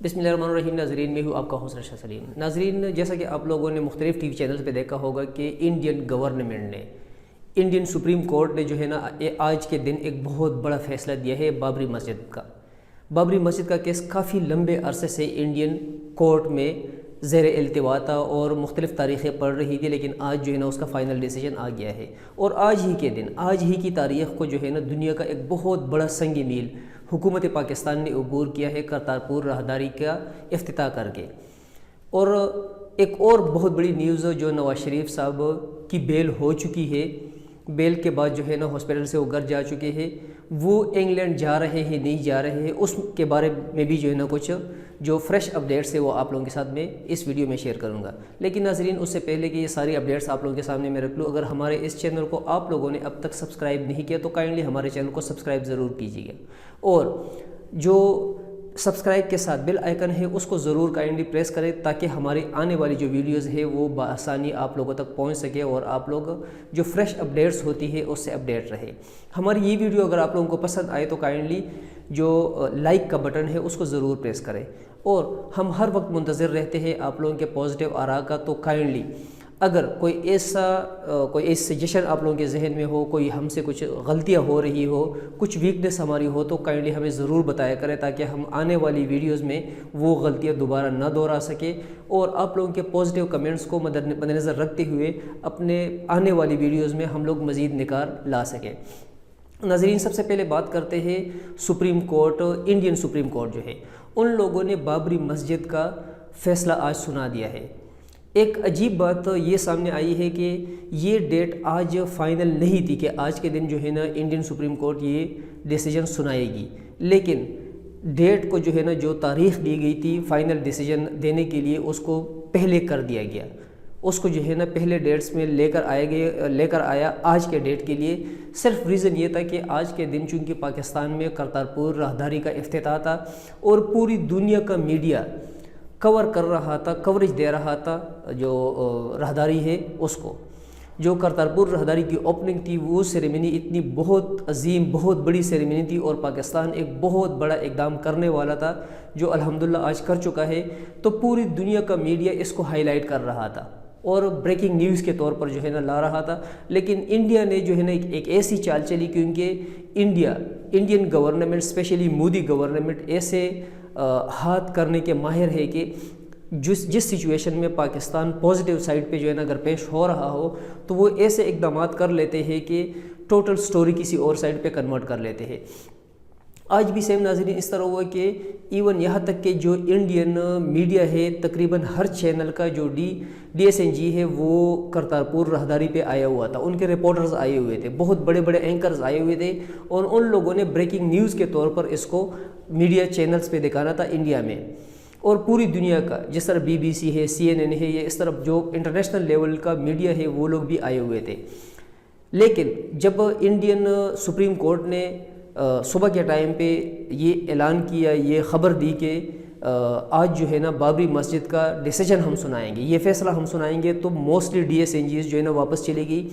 بسم اللہ الرحمن الرحیم. ناظرین، میں ہوں آپ کا حسن شاہ سلیم. ناظرین، جیسا کہ آپ لوگوں نے مختلف ٹی وی چینلز پہ دیکھا ہوگا کہ انڈین گورنمنٹ نے، انڈین سپریم کورٹ نے جو ہے نا آج کے دن ایک بہت بڑا فیصلہ دیا ہے بابری مسجد کا. بابری مسجد کا کیس کافی لمبے عرصے سے انڈین کورٹ میں زیر التوا تھا اور مختلف تاریخیں پڑھ رہی تھی، لیکن آج جو ہے نا اس کا فائنل ڈیسیجن آ گیا ہے. اور آج ہی کے دن، آج ہی کی تاریخ کو جو ہے نا دنیا کا ایک بہت بڑا سنگ میل حکومت پاکستان نے عبور کیا ہے کرتارپور راہداری کا افتتاح کر کے. اور ایک اور بہت بڑی نیوز جو نواز شریف صاحب کی بیل ہو چکی ہے، بیل کے بعد جو ہے نا ہاسپٹل سے وہ گھر جا چکے ہیں، وہ انگلینڈ جا رہے ہیں نہیں جا رہے ہیں، اس کے بارے میں بھی جو ہے نا کچھ جو فریش اپڈیٹس ہے وہ آپ لوگوں کے ساتھ میں اس ویڈیو میں شیئر کروں گا. لیکن ناظرین، اس سے پہلے کہ یہ ساری اپڈیٹس آپ لوگوں کے سامنے میں رکھ لوں، اگر ہمارے اس چینل کو آپ لوگوں نے اب تک سبسکرائب نہیں کیا تو کائنڈلی ہمارے چینل کو سبسکرائب ضرور کیجیے گا، اور جو سبسکرائب کے ساتھ بیل آئیکن ہے اس کو ضرور کائنڈلی پریس کریں تاکہ ہماری آنے والی جو ویڈیوز ہے وہ بآسانی آپ لوگوں تک پہنچ سکے اور آپ لوگ جو فریش اپڈیٹس ہوتی ہے اس سے اپڈیٹ رہے. ہماری یہ ویڈیو اگر آپ لوگوں کو پسند آئے تو کائنڈلی جو لائک کا بٹن ہے اس کو ضرور پریس کریں. اور ہم ہر وقت منتظر رہتے ہیں آپ لوگوں کے پازیٹیو آراء کا، تو کائنڈلی اگر کوئی سجیشن آپ لوگوں کے ذہن میں ہو، کوئی ہم سے کچھ غلطیاں ہو رہی ہو، کچھ ویکنیس ہماری ہو، تو کائنڈلی ہمیں ضرور بتایا کریں تاکہ ہم آنے والی ویڈیوز میں وہ غلطیاں دوبارہ نہ دہرا سکیں اور آپ لوگوں کے پازیٹیو کمنٹس کو مد نظر رکھتے ہوئے اپنے آنے والی ویڈیوز میں ہم لوگ مزید نکھار لا سکیں. ناظرین، سب سے پہلے بات کرتے ہیں supreme court, Indian supreme court جو ہے ان لوگوں نے بابری مسجد کا فیصلہ آج سنا دیا ہے. ایک عجیب بات یہ سامنے آئی ہے کہ یہ ڈیٹ آج فائنل نہیں تھی کہ آج کے دن جو ہے نا انڈین سپریم کورٹ یہ ڈیسیجن سنائے گی، لیکن ڈیٹ کو جو ہے نا جو تاریخ دی گئی تھی فائنل ڈیسیجن دینے کے لیے اس کو پہلے کر دیا گیا. اس کو جو ہے نا پہلے ڈیٹس میں لے کر آیا آج کے ڈیٹ کے لیے. صرف ریزن یہ تھا کہ آج کے دن چونکہ پاکستان میں کرتارپور راہداری کا افتتاح تھا اور پوری دنیا کا میڈیا کور کر رہا تھا، کوریج دے رہا تھا جو راہداری ہے اس کو. جو کرتارپور راہداری کی اوپننگ تھی وہ سیریمنی اتنی بہت عظیم، بہت بڑی سیریمنی تھی اور پاکستان ایک بہت بڑا اقدام کرنے والا تھا جو الحمدللہ آج کر چکا ہے. تو پوری دنیا کا میڈیا اس کو ہائی لائٹ کر رہا تھا اور بریکنگ نیوز کے طور پر جو ہے نا لا رہا تھا. لیکن انڈیا نے جو ہے نا ایک ایسی چال چلی، کیونکہ Indian government, specially Modi government ایسے ہاتھ کرنے کے ماہر ہے کہ جس سچویشن میں پاکستان پازیٹیو سائڈ پہ جو ہے نا اگر پیش ہو رہا ہو تو وہ ایسے اقدامات کر لیتے ہیں کہ ٹوٹل سٹوری کسی اور سائڈ پہ کنورٹ کر لیتے ہیں. آج بھی سیم ناظرین اس طرح ہوا کہ ایون یہاں تک کہ جو انڈین میڈیا ہے تقریباً ہر چینل کا جو ڈی ایس این جی ہے وہ کرتارپور راہداری پہ آیا ہوا تھا. ان کے رپورٹرز آئے ہوئے تھے، بہت بڑے بڑے اینکرز آئے ہوئے تھے اور ان لوگوں نے بریکنگ نیوز کے طور پر اس کو میڈیا چینلز پہ دکھانا تھا انڈیا میں. اور پوری دنیا کا جس طرح BBC ہے، CNN ہے، یہ اس طرح جو انٹرنیشنل لیول کا میڈیا ہے وہ لوگ بھی آئے ہوئے تھے. لیکن جب انڈین سپریم کورٹ نے صبح کے ٹائم پہ یہ اعلان کیا، یہ خبر دی کہ آج جو ہے نا بابری مسجد کا ڈیسیجن ہم سنائیں گے، یہ فیصلہ ہم سنائیں گے، تو موسٹلی DSNGs جو ہے نا واپس چلے گئی.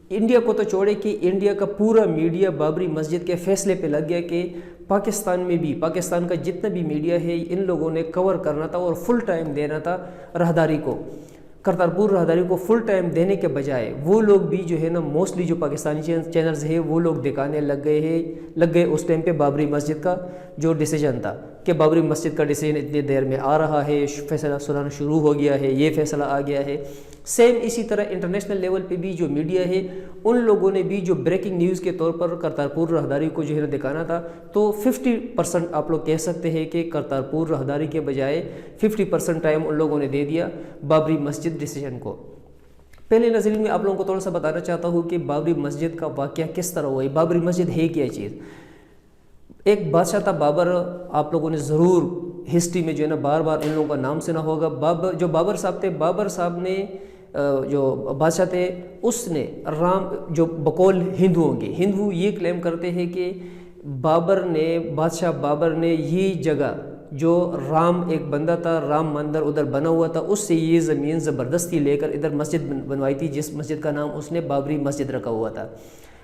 انڈیا کو تو چھوڑے کہ انڈیا کا پورا میڈیا بابری مسجد کے فیصلے پہ لگ گیا کہ پاکستان میں بھی، پاکستان کا جتنا بھی میڈیا ہے ان لوگوں نے کور کرنا تھا اور فل ٹائم دینا تھا راہداری کو. کرتارپور راہداری کو فل ٹائم دینے کے بجائے وہ لوگ بھی جو ہے نا موسٹلی جو پاکستانی چینلز ہیں وہ لوگ دکھانے لگ گئے اس ٹائم پہ بابری مسجد کا جو ڈیسیجن تھا کہ بابری مسجد کا ڈیسیجن اتنی دیر میں آ رہا ہے، فیصلہ سنانا شروع ہو گیا ہے، یہ فیصلہ آ گیا ہے. سیم اسی طرح انٹرنیشنل لیول پہ بھی جو میڈیا ہے ان لوگوں نے بھی جو بریکنگ نیوز کے طور پر کرتارپور راہداری کو جو ہے نا دکھانا تھا، تو 50% آپ لوگ کہہ سکتے ہیں کہ کرتارپور راہداری کے بجائے 50% ٹائم ان لوگوں نے دے دیا بابری مسجد ڈیسیجن کو. پہلے نظر میں آپ لوگوں کو تھوڑا سا بتانا چاہتا ہوں کہ بابری مسجد کا واقعہ کس طرح ہوا ہے. بابری مسجد ہے کیا چیز؟ ایک بادشاہ تھا بابر، آپ لوگوں نے ضرور ہسٹری میں جو ہے نا بار بار ان لوگوں کا نام سنا ہوگا. جو بابر صاحب تھے، بابر صاحب نے جو بادشاہ تھے اس نے رام، جو بقول ہندو یہ کلیم کرتے ہیں کہ بادشاہ بابر نے یہ جگہ جو رام ایک بندہ تھا، رام مندر ادھر بنا ہوا تھا، اس سے یہ زمین زبردستی لے کر ادھر مسجد بنوائی تھی، جس مسجد کا نام اس نے بابری مسجد رکھا ہوا تھا.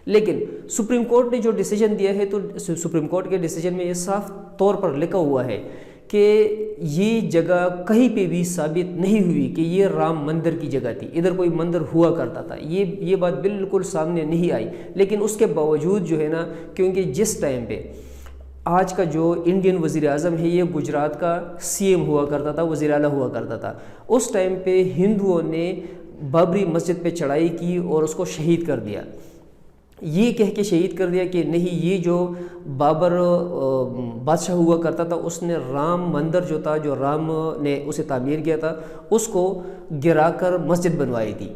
لیکن سپریم کورٹ نے جو ڈیسیجن دیا ہے تو سپریم کورٹ کے ڈیسیجن میں یہ صاف طور پر لکھا ہوا ہے کہ یہ جگہ کہیں پہ بھی ثابت نہیں ہوئی کہ یہ رام مندر کی جگہ تھی، ادھر کوئی مندر ہوا کرتا تھا، یہ بات بالکل سامنے نہیں آئی۔ لیکن اس کے باوجود جو ہے نا، کیونکہ جس ٹائم پہ آج کا جو انڈین وزیر اعظم ہے یہ گجرات کا سی ایم ہوا کرتا تھا، وزیر اعلیٰ ہوا کرتا تھا، اس ٹائم پہ ہندوؤں نے بابری مسجد پہ چڑھائی کی اور اس کو شہید کر دیا، یہ کہہ کے شہید کر دیا کہ نہیں، یہ جو بابر بادشاہ ہوا کرتا تھا اس نے رام مندر جو تھا، جو رام نے اسے تعمیر کیا تھا، اس کو گرا کر مسجد بنوائی تھی۔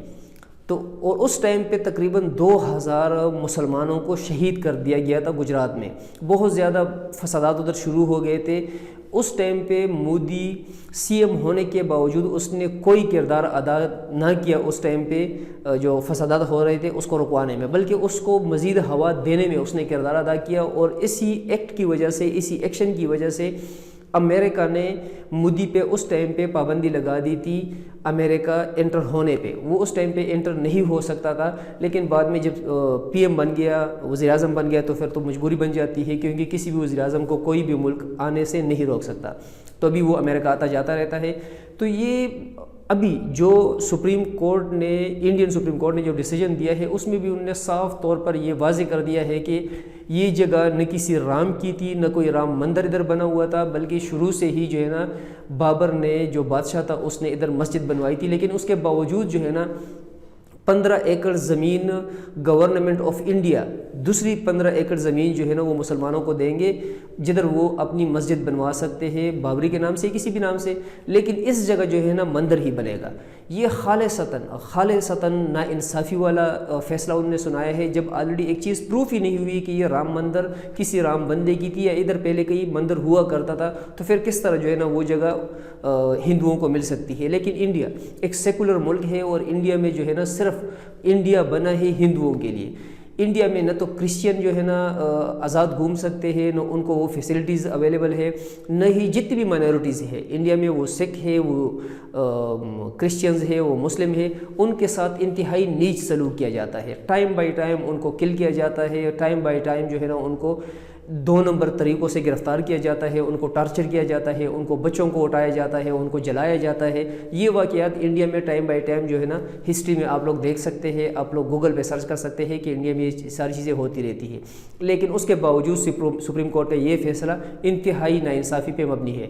تو اور اس ٹائم پہ تقریباً 2000 مسلمانوں کو شہید کر دیا گیا تھا گجرات میں، بہت زیادہ فسادات ادھر شروع ہو گئے تھے۔ اس ٹائم پہ مودی سی ایم ہونے کے باوجود اس نے کوئی کردار ادا نہ کیا اس ٹائم پہ جو فسادات ہو رہے تھے اس کو رکوانے میں، بلکہ اس کو مزید ہوا دینے میں اس نے کردار ادا کیا۔ اور اسی ایکٹ کی وجہ سے، اسی ایکشن کی وجہ سے امریکہ نے مودی پہ اس ٹائم پہ پابندی لگا دی تھی، امریکہ انٹر ہونے پہ۔ وہ اس ٹائم پہ انٹر نہیں ہو سکتا تھا، لیکن بعد میں جب پی ایم بن گیا، وزیر اعظم بن گیا، تو پھر تو مجبوری بن جاتی ہے، کیونکہ کسی بھی وزیر اعظم کو کوئی بھی ملک آنے سے نہیں روک سکتا، تو ابھی وہ امریکہ آتا جاتا رہتا ہے۔ تو یہ ابھی جو سپریم کورٹ نے، انڈین سپریم کورٹ نے جو ڈیسیجن دیا ہے، اس میں بھی انہوں نے صاف طور پر یہ واضح کر دیا ہے کہ یہ جگہ نہ کسی رام کی تھی، نہ کوئی رام مندر ادھر بنا ہوا تھا، بلکہ شروع سے ہی جو ہے نا بابر نے، جو بادشاہ تھا، اس نے ادھر مسجد بنوائی تھی۔ لیکن اس کے باوجود جو ہے نا 15 ایکڑ زمین گورنمنٹ آف انڈیا، دوسری 15 ایکڑ زمین جو ہے نا وہ مسلمانوں کو دیں گے، جدھر وہ اپنی مسجد بنوا سکتے ہیں، بابری کے نام سے، کسی بھی نام سے، لیکن اس جگہ جو ہے نا مندر ہی بنے گا۔ یہ خالصتاً ناانصافی والا فیصلہ انہوں نے سنایا ہے، جب آلریڈی ایک چیز پروف ہی نہیں ہوئی کہ یہ رام مندر کسی رام بندے کی تھی یا ادھر پہلے کئی مندر ہوا کرتا تھا، تو پھر کس طرح جو ہے نا وہ جگہ ہندوؤں کو مل سکتی ہے۔ لیکن انڈیا ایک سیکولر ملک ہے، اور انڈیا میں جو ہے نا صرف انڈیا بنا ہے ہندوؤں کے لیے۔ انڈیا میں نہ تو کرسچین جو ہے نا آزاد گھوم سکتے ہیں، نہ ان کو وہ فیسلٹیز اویلیبل ہے، نہ ہی جتنی بھی مائنورٹیز ہے انڈیا میں، وہ سکھ ہے، وہ کرسچینز ہے، وہ مسلم ہے، ان کے ساتھ انتہائی نیچ سلوک کیا جاتا ہے۔ ٹائم بائی ٹائم ان کو کل کیا جاتا ہے، ٹائم بائی ٹائم جو ہے نا ان کو 2 نمبر طریقوں سے گرفتار کیا جاتا ہے، ان کو ٹارچر کیا جاتا ہے، ان کو بچوں کو اٹھایا جاتا ہے، ان کو جلایا جاتا ہے۔ یہ واقعات انڈیا میں ٹائم بائی ٹائم جو ہے نا ہسٹری میں آپ لوگ دیکھ سکتے ہیں، آپ لوگ گوگل پہ سرچ کر سکتے ہیں کہ انڈیا میں یہ ساری چیزیں ہوتی رہتی ہیں۔ لیکن اس کے باوجود سپریم کورٹ کا یہ فیصلہ انتہائی ناانصافی پہ مبنی ہے۔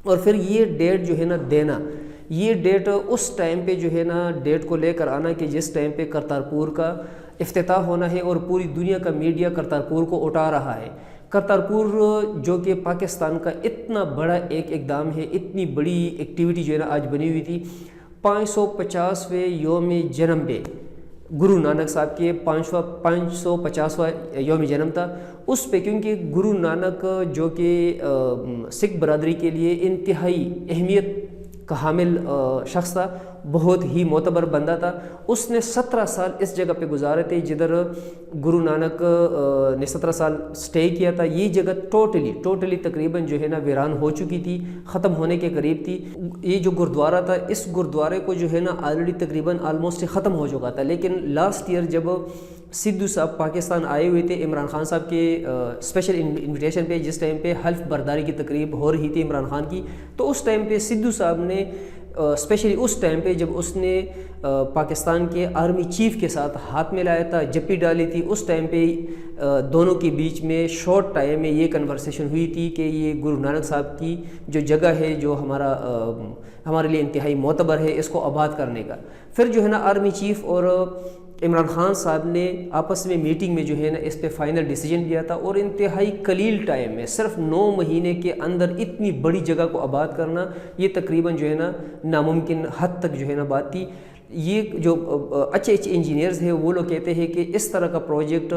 اور پھر یہ ڈیٹ جو ہے نا دینا، یہ ڈیٹ اس ٹائم پہ جو ہے نا ڈیٹ کو لے کر آنا کہ جس ٹائم پہ کرتارپور کا افتتاح ہونا ہے، اور پوری دنیا کا میڈیا کرتارپور کو اٹھا رہا ہے۔ کرتارپور جو کہ پاکستان کا اتنا بڑا ایک اقدام ہے، اتنی بڑی ایکٹیویٹی جو ہے نا آج بنی ہوئی تھی۔ 550ویں یوم جنم پہ گرو نانک صاحب کے 550واں یوم جنم تھا، اس پہ کیونکہ گرو نانک جو کہ سکھ برادری کے لیے انتہائی اہمیت کا حامل شخص تھا، بہت ہی معتبر بندہ تھا، اس نے 17 سال اس جگہ پہ گزارے تھے جدھر گرو نانک نے 17 سال سٹے کیا تھا۔ یہ جگہ ٹوٹلی تقریباً جو ہے نا ویران ہو چکی تھی، ختم ہونے کے قریب تھی۔ یہ جو گردوارہ تھا، اس گردوارے کو جو ہے نا آلریڈی تقریباً آلموسٹ ختم ہو چکا تھا، لیکن لاسٹ ایئر جب سدھو صاحب پاکستان آئے ہوئے تھے عمران خان صاحب کے اسپیشل انویٹیشن پہ، جس ٹائم پہ حلف برداری کی تقریب ہو رہی تھی عمران خان کی، تو اس ٹائم پہ سدھو صاحب نے اسپیشلی اس ٹائم پہ جب اس نے پاکستان کے آرمی چیف کے ساتھ ہاتھ میں لایا تھا، جپی ڈالی تھی، اس ٹائم پہ دونوں کے بیچ میں شارٹ ٹائم میں یہ کنورسیشن ہوئی تھی کہ یہ گرو نانک صاحب کی جو جگہ ہے، جو ہمارے لیے انتہائی معتبر ہے، اس کو آباد کرنے کا۔ پھر جو ہے نا آرمی چیف اور عمران خان صاحب نے آپس میں میٹنگ میں جو ہے نا اس پہ فائنل ڈیسیجن لیا تھا، اور انتہائی قلیل ٹائم میں صرف 9 مہینے کے اندر اتنی بڑی جگہ کو آباد کرنا، یہ تقریباً جو ہے نا ناممکن حد تک جو ہے نا بات تھی۔ یہ جو اچھے انجینئرز ہیں وہ لوگ کہتے ہیں کہ اس طرح کا پروجیکٹ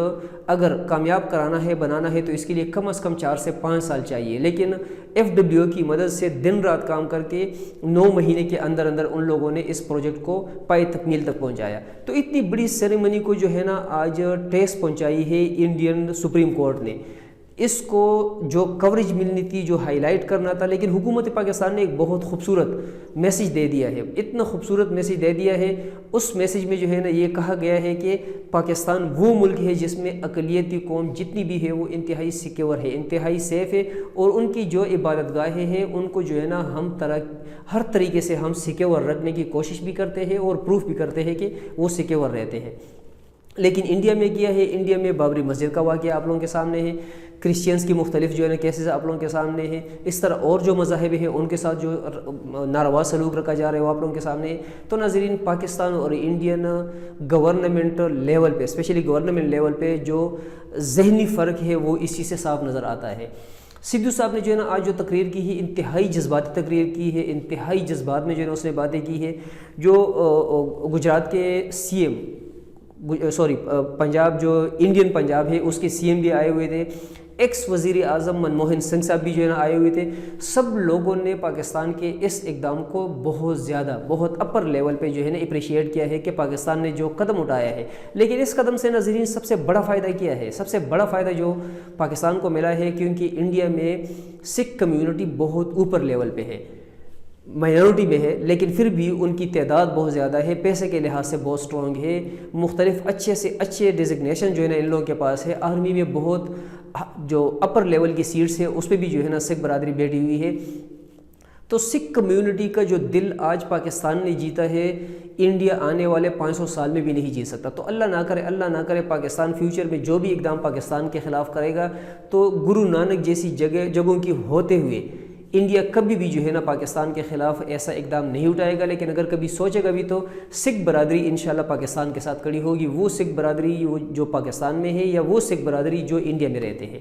اگر کامیاب کرانا ہے، بنانا ہے، تو اس کے لیے کم از کم 4 سے 5 سال چاہیے، لیکن FWO کی مدد سے دن رات کام کر کے 9 مہینے کے اندر ان لوگوں نے اس پروجیکٹ کو پائے تکمیل تک پہنچایا۔ تو اتنی بڑی سیریمنی کو جو ہے نا آج ٹیس پہنچائی ہے انڈین سپریم کورٹ نے، اس کو جو کوریج ملنی تھی، جو ہائی لائٹ کرنا تھا، لیکن حکومت پاکستان نے ایک بہت خوبصورت میسیج دے دیا ہے، اتنا خوبصورت میسیج دے دیا ہے۔ اس میسیج میں جو ہے نا یہ کہا گیا ہے کہ پاکستان وہ ملک ہے جس میں اقلیتی قوم جتنی بھی ہے وہ انتہائی سیکیور ہے، انتہائی سیف ہے، اور ان کی جو عبادت گاہیں ہیں ان کو جو ہے نا ہم ہر طریقے سے ہم سیکیور رکھنے کی کوشش بھی کرتے ہیں اور پروف بھی کرتے ہیں کہ وہ سیکیور رہتے ہیں۔ لیکن انڈیا میں کیا ہے، انڈیا میں بابری مسجد کا واقعہ آپ لوگوں کے سامنے ہے، کرسچنس کی مختلف جو ہے نا کیسز آپ لوگوں کے سامنے ہیں، اس طرح اور جو مذاہب ہیں ان کے ساتھ جو ناروا سلوک رکھا جا رہا ہے وہ آپ لوگوں کے سامنے ہے۔ تو ناظرین، پاکستان اور انڈین گورنمنٹ لیول پہ، اسپیشلی گورنمنٹ لیول پہ جو ذہنی فرق ہے وہ اسی سے صاف نظر آتا ہے۔ سدھو صاحب نے جو ہے نا آج جو تقریر کی ہے، انتہائی جذباتی تقریر کی ہے، انتہائی جذبات میں جو ہے نا اس نے باتیں کی ہے۔ جو گجرات کے سی ایم پنجاب، جو انڈین پنجاب ہے اس کے سی ایم بھی آئے ہوئے تھے، ایکس وزیر اعظم منموہن سنگھ صاحب بھی جو ہے نا آئے ہوئے تھے۔ سب لوگوں نے پاکستان کے اس اقدام کو بہت زیادہ، بہت اپر لیول پہ جو ہے نا اپریشیٹ کیا ہے کہ پاکستان نے جو قدم اٹھایا ہے۔ لیکن اس قدم سے ناظرین سب سے بڑا فائدہ کیا ہے؟ سب سے بڑا فائدہ جو پاکستان کو ملا ہے، کیونکہ انڈیا میں سکھ کمیونٹی بہت اوپر لیول پہ ہے، مائنورٹی میں ہے، لیکن پھر بھی ان کی تعداد بہت زیادہ ہے، پیسے کے لحاظ سے بہت سٹرونگ ہے، مختلف اچھے سے اچھے ڈیزگنیشن جو ہے نا ان لوگوں کے پاس ہے، آرمی میں بہت جو اپر لیول کی سیٹس ہے اس پہ بھی جو ہے نا سکھ برادری بیٹھی ہوئی ہے۔ تو سکھ کمیونٹی کا جو دل آج پاکستان نے جیتا ہے، انڈیا آنے والے 500 سال میں بھی نہیں جیت سکتا۔ تو اللہ نہ کرے پاکستان فیوچر میں جو بھی اقدام پاکستان کے خلاف کرے گا، تو گرو نانک جیسی جگہوں کی ہوتے ہوئے انڈیا کبھی بھی جو ہے نا پاکستان کے خلاف ایسا اقدام نہیں اٹھائے گا۔ لیکن اگر کبھی سوچے گا بھی تو سکھ برادری انشاءاللہ پاکستان کے ساتھ کھڑی ہوگی، وہ سکھ برادری جو پاکستان میں ہے یا وہ سکھ برادری جو انڈیا میں رہتے ہیں۔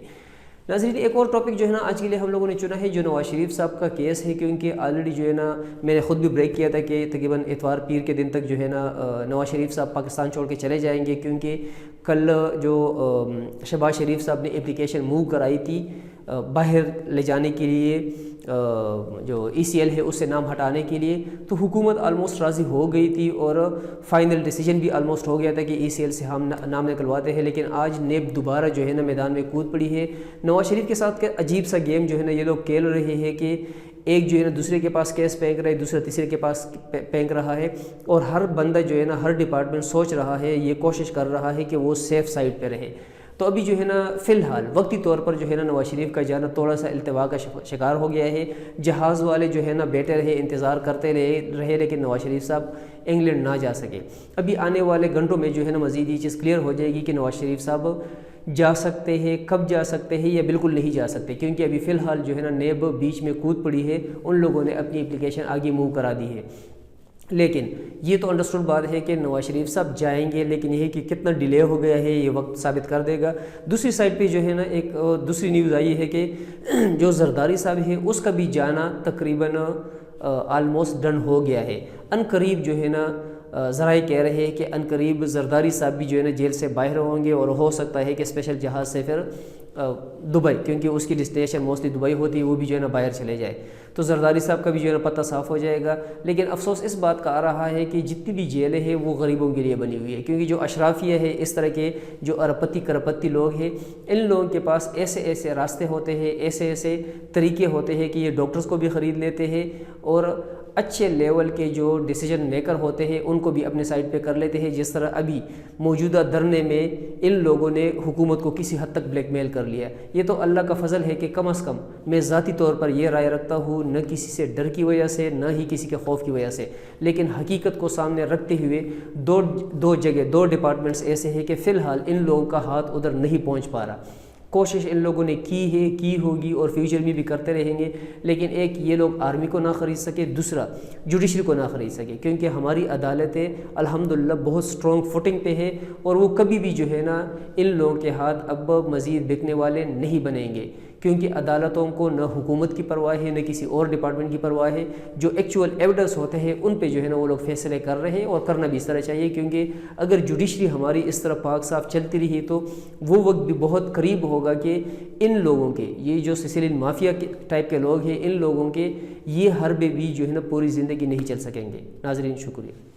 ناظرین، ایک اور ٹاپک جو ہے نا آج کے لیے ہم لوگوں نے چنا ہے، جو نواز شریف صاحب کا کیس ہے، کیونکہ آلریڈی جو ہے نا میں نے خود بھی بریک کیا تھا کہ تقریباً اتوار پیر کے دن تک جو ہے نا نواز شریف صاحب پاکستان چھوڑ کے چلے جائیں گے، کیونکہ کل جو شہباز شریف صاحب نے اپلیکیشن موو کرائی تھی باہر لے جانے کے لیے، جو ای سی ایل ہے اس سے نام ہٹانے کے لیے، تو حکومت آلموسٹ راضی ہو گئی تھی اور فائنل ڈیسیجن بھی آلموسٹ ہو گیا تھا کہ ای سی ایل سے ہم نام نکلواتے ہیں۔ لیکن آج نیب دوبارہ جو ہے نا میدان میں کود پڑی ہے۔ نواز شریف کے ساتھ عجیب سا گیم جو ہے نا یہ لوگ کھیل رہے ہیں کہ ایک جو ہے نا دوسرے کے پاس کیس پھینک رہا ہے، دوسرا تیسرے کے پاس پھینک رہا ہے، اور ہر بندہ جو ہے نا ہر ڈپارٹمنٹ سوچ رہا ہے، یہ کوشش کر رہا ہے کہ وہ سیف سائڈ پہ رہے۔ تو ابھی جو ہے نا فی الحال وقتی طور پر جو ہے نا نواز شریف کا جانا تھوڑا سا التوا کا شکار ہو گیا ہے۔ جہاز والے جو ہے نا بیٹھے رہے، انتظار کرتے رہے، لیکن نواز شریف صاحب انگلینڈ نہ جا سکے۔ ابھی آنے والے گھنٹوں میں جو ہے نا مزید یہ چیز کلیئر ہو جائے گی کہ نواز شریف صاحب جا سکتے ہیں، کب جا سکتے ہیں یا بالکل نہیں جا سکتے، کیونکہ ابھی فی الحال جو ہے نا نیب بیچ میں کود پڑی ہے، ان لوگوں نے اپنی اپلیکیشن آگے موو کرا دی ہے۔ لیکن یہ تو انڈرسٹوڈ بات ہے کہ نواز شریف صاحب جائیں گے، لیکن یہ کہ کتنا ڈیلے ہو گیا ہے یہ وقت ثابت کر دے گا۔ دوسری سائڈ پہ جو ہے نا ایک دوسری نیوز آئی ہے کہ جو زرداری صاحب ہے اس کا بھی جانا تقریباً آلموسٹ ڈن ہو گیا ہے۔ ان قریب جو ہے نا ذرائع کہہ رہے ہیں کہ ان قریب زرداری صاحب بھی جو ہے نا جیل سے باہر ہوں گے، اور ہو سکتا ہے کہ اسپیشل جہاز سے پھر دبئی، کیونکہ اس کی ڈیسٹینیشن موسٹلی دبئی ہوتی ہے، وہ بھی جو ہے نا باہر چلے جائے، تو زرداری صاحب کا بھی جو ہے نا پتہ صاف ہو جائے گا۔ لیکن افسوس اس بات کا آ رہا ہے کہ جتنی بھی جیلیں ہیں وہ غریبوں کے لیے بنی ہوئی ہے، کیونکہ جو اشرافیہ ہے، اس طرح کے جو ارپتی کرپتی لوگ ہیں، ان لوگوں کے پاس ایسے راستے ہوتے ہیں، ایسے طریقے ہوتے ہیں کہ یہ ڈاکٹرز کو بھی خرید لیتے ہیں، اور اچھے لیول کے جو ڈیسیجن میکر ہوتے ہیں ان کو بھی اپنے سائڈ پہ کر لیتے ہیں، جس طرح ابھی موجودہ دھرنے میں ان لوگوں نے حکومت کو کسی حد تک بلیک میل کر لیا۔ یہ تو اللہ کا فضل ہے کہ کم از کم میں ذاتی طور پر یہ رائے رکھتا ہوں، نہ کسی سے ڈر کی وجہ سے، نہ ہی کسی کے خوف کی وجہ سے، لیکن حقیقت کو سامنے رکھتے ہوئے دو ڈپارٹمنٹس ایسے ہیں کہ فی الحال ان لوگوں کا ہاتھ ادھر نہیں پہنچ پا رہا۔ کوشش ان لوگوں نے کی ہے، کی ہوگی، اور فیوچر میں بھی کرتے رہیں گے، لیکن ایک یہ لوگ آرمی کو نہ خرید سکے، دوسرا جوڈیشری کو نہ خرید سکے، کیونکہ ہماری عدالتیں الحمدللہ بہت سٹرونگ فوٹنگ پہ ہے، اور وہ کبھی بھی جو ہے نا ان لوگوں کے ہاتھ اب مزید بکنے والے نہیں بنیں گے، کیونکہ عدالتوں کو نہ حکومت کی پرواہ ہے، نہ کسی اور ڈپارٹمنٹ کی پرواہ ہے۔ جو ایکچوئل ایویڈنس ہوتے ہیں ان پہ جو ہے نا وہ لوگ فیصلے کر رہے ہیں، اور کرنا بھی اس طرح چاہیے، کیونکہ اگر جوڈیشری ہماری اس طرح پاک صاف چلتی رہی تو وہ وقت بھی بہت قریب ہوگا کہ ان لوگوں کے، یہ جو سسیلین مافیا ٹائپ کے لوگ ہیں، ان لوگوں کے یہ حربے بھی جو ہے نا پوری زندگی نہیں چل سکیں گے۔ ناظرین، شکریہ۔